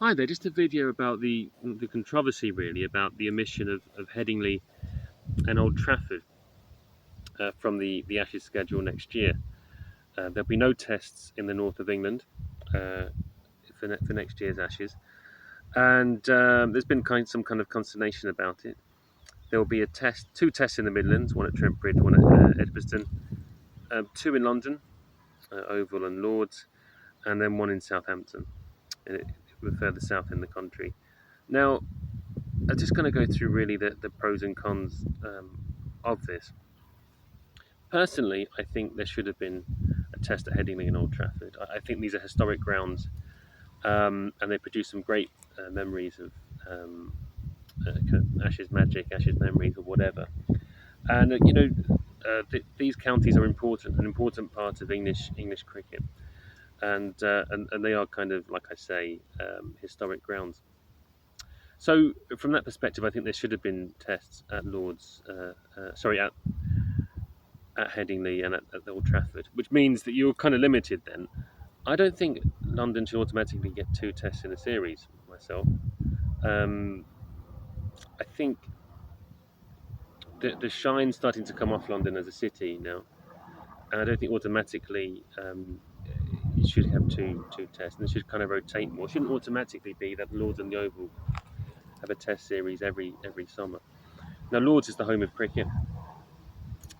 Hi there, just a video about the controversy really about the omission of Headingley and Old Trafford from the Ashes schedule next year. There'll be no tests in the north of England uh, for next year's Ashes, and there's been some kind of consternation about it. There will be two tests in the Midlands, one at Trent Bridge, one at Edgbaston, two in London, Oval and Lords, and then one in Southampton, further south in the country. Now, I'm just going to go through really the pros and cons of this. Personally, I think there should have been a test at Headingley and Old Trafford. I think these are historic grounds, and they produce some great memories of Ashes magic, Ashes memories, or whatever. And these counties are important, an important part of English cricket, and they are kind of, like I say, historic grounds. So from that perspective, I think there should have been tests at Lords, sorry, at Headingley and at Old Trafford, which means that you're kind of limited then. I don't think London should automatically get two tests in a series myself. Um, I think the shine's starting to come off London as a city now, and I don't think automatically it should have two tests, and it should kind of rotate more. It shouldn't automatically be that Lords and the Oval have a test series every summer. Now, Lords is the home of cricket,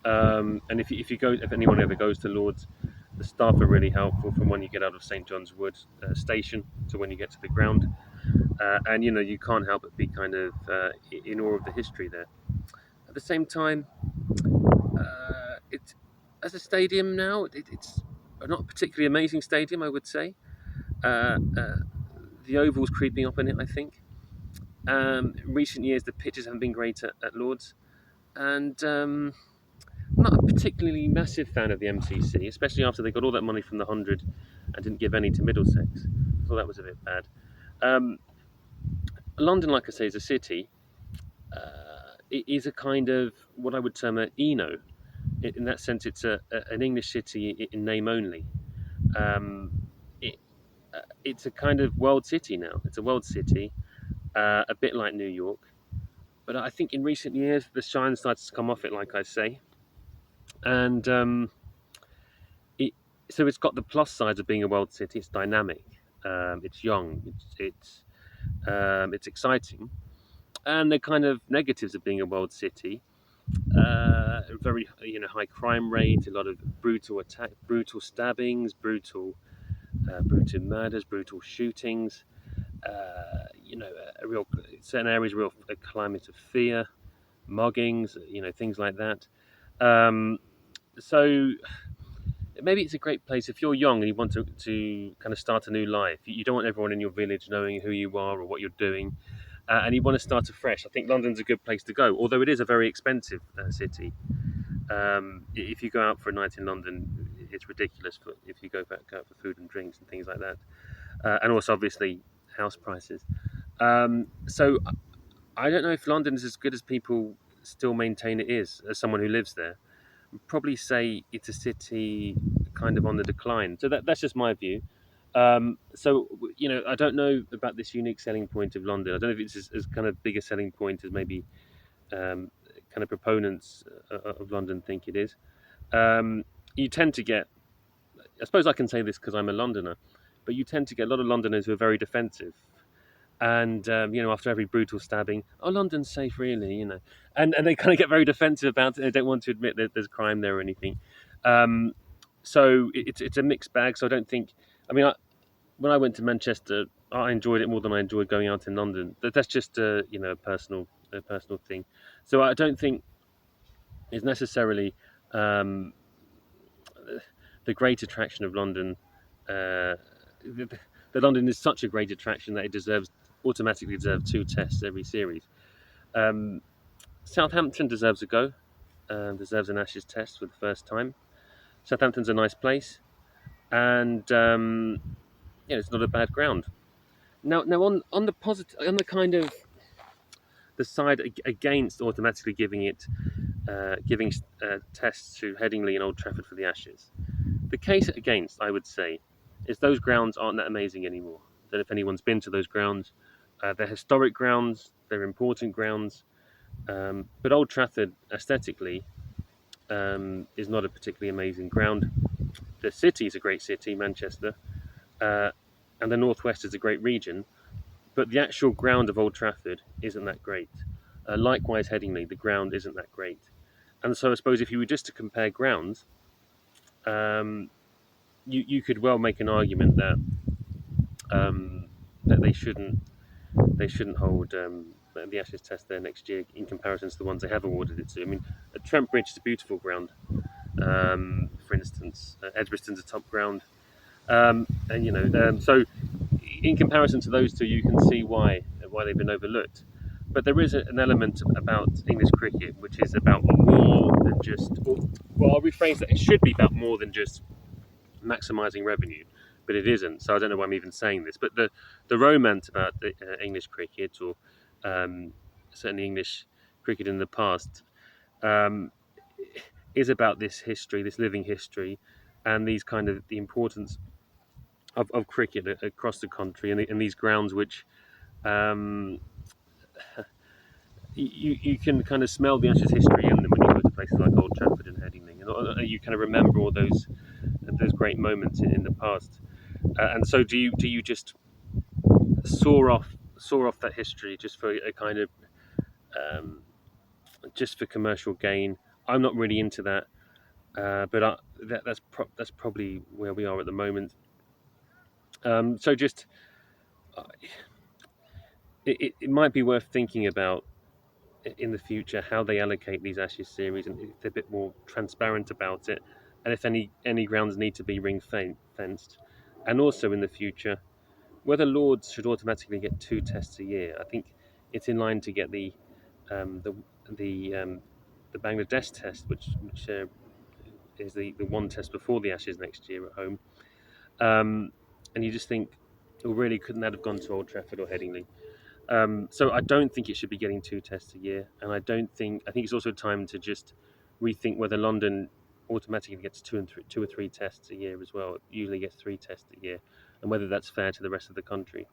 and if anyone ever goes to Lords, the staff are really helpful from when you get out of St John's Wood station to when you get to the ground, and you can't help but be kind of in awe of the history there. At the same time, it as a stadium now, it's not a particularly amazing stadium, I would say. The Oval's creeping up in it, I think. In recent years, the pitches haven't been great at Lords, and I'm not a particularly massive fan of the MCC, especially after they got all that money from the 100 and didn't give any to Middlesex. I thought that was a bit bad. Um, London, like I say, is a city. It is a kind of what I would term an Eno. In that sense, it's an English city in name only. Um, it, it's a kind of world city now. It's a world city, a bit like New York. But I think in recent years, the shine starts to come off it, like I say. And it, so it's got the plus sides of being a world city. It's dynamic, it's young, it's exciting, and the kind of negatives of being a world city. Very high crime rate, a lot of brutal stabbings, brutal murders, brutal shootings. A real certain areas, a real a climate of fear, muggings, things like that. Um, so maybe it's a great place if you're young and you want to kind of start a new life. You don't want everyone in your village knowing who you are or what you're doing, and you want to start afresh. I think London's a good place to go, although it is a very expensive city. If you go out for a night in London, it's ridiculous if you go out for food and drinks and things like that, and also obviously house prices. So I don't know if London is as good as people still maintain it is, as someone who lives there. Probably say it's a city kind of on the decline. So that's just my view. I don't know about this unique selling point of London. I don't know if it's as kind of big a selling point as maybe um, kind of proponents of London think it is. You tend to get, I suppose I can say this because I'm a Londoner, but you tend to get a lot of Londoners who are very defensive. And after every brutal stabbing, oh, London's safe, really, and they kind of get very defensive about it. They don't want to admit that there's crime there or anything. Um, so it's a mixed bag. So I don't think. I mean, when I went to Manchester, I enjoyed it more than I enjoyed going out in London. That's just a personal thing. So I don't think it's necessarily um, the great attraction of London. Uh, the London is such a great attraction that it automatically deserves two tests every series. Um, Southampton deserves a go. Deserves an Ashes test for the first time. Southampton's a nice place, and it's not a bad ground. Now on the positive, on the kind of the side against automatically giving tests to Headingley and Old Trafford for the Ashes. The case against, I would say, is those grounds aren't that amazing anymore. don't know if anyone's been to those grounds. They're historic grounds, they're important grounds, but Old Trafford aesthetically is not a particularly amazing ground. The city is a great city, Manchester, uh, and the Northwest is a great region, but the actual ground of Old Trafford isn't that great. Likewise, Headingley, the ground isn't that great. And so I suppose if you were just to compare grounds, um, you could well make an argument um, that they shouldn't hold the Ashes Test there next year in comparison to the ones they have awarded it to. I mean, Trent Bridge is a beautiful ground. For instance, Edgbaston's a top ground, and so in comparison to those two, you can see why they've been overlooked. But there is an element about English cricket which is about more than just. Well, I'll rephrase that. It should be about more than just maximising revenue, but it isn't. So I don't know why I'm even saying this. But the romance about the, English cricket, or certainly English cricket in the past, um, is about this history, this living history, and these kind of the importance of cricket across the country, and these grounds which um, you can kind of smell the Ashes history in them when you go to places like Old Trafford and Headingley, and you kind of remember all those great moments in the past. And so, do you just saw off that history just for a kind of um, just for commercial gain? I'm not really into that, but that's probably where we are at the moment. So just uh, it might be worth thinking about in the future how they allocate these Ashes series, and if they're a bit more transparent about it, and if any grounds need to be fenced, and also in the future whether Lords should automatically get 2 tests a year. I think it's in line to get um, the the um, the Bangladesh test, which is the one test before the Ashes next year at home. And you just think, well, really, couldn't that have gone to Old Trafford or Headingley? So I don't think it should be getting 2 tests a year, and I think it's also time to just rethink whether London automatically gets 2 or 3 tests a year as well. It usually gets 3 tests a year, and whether that's fair to the rest of the country.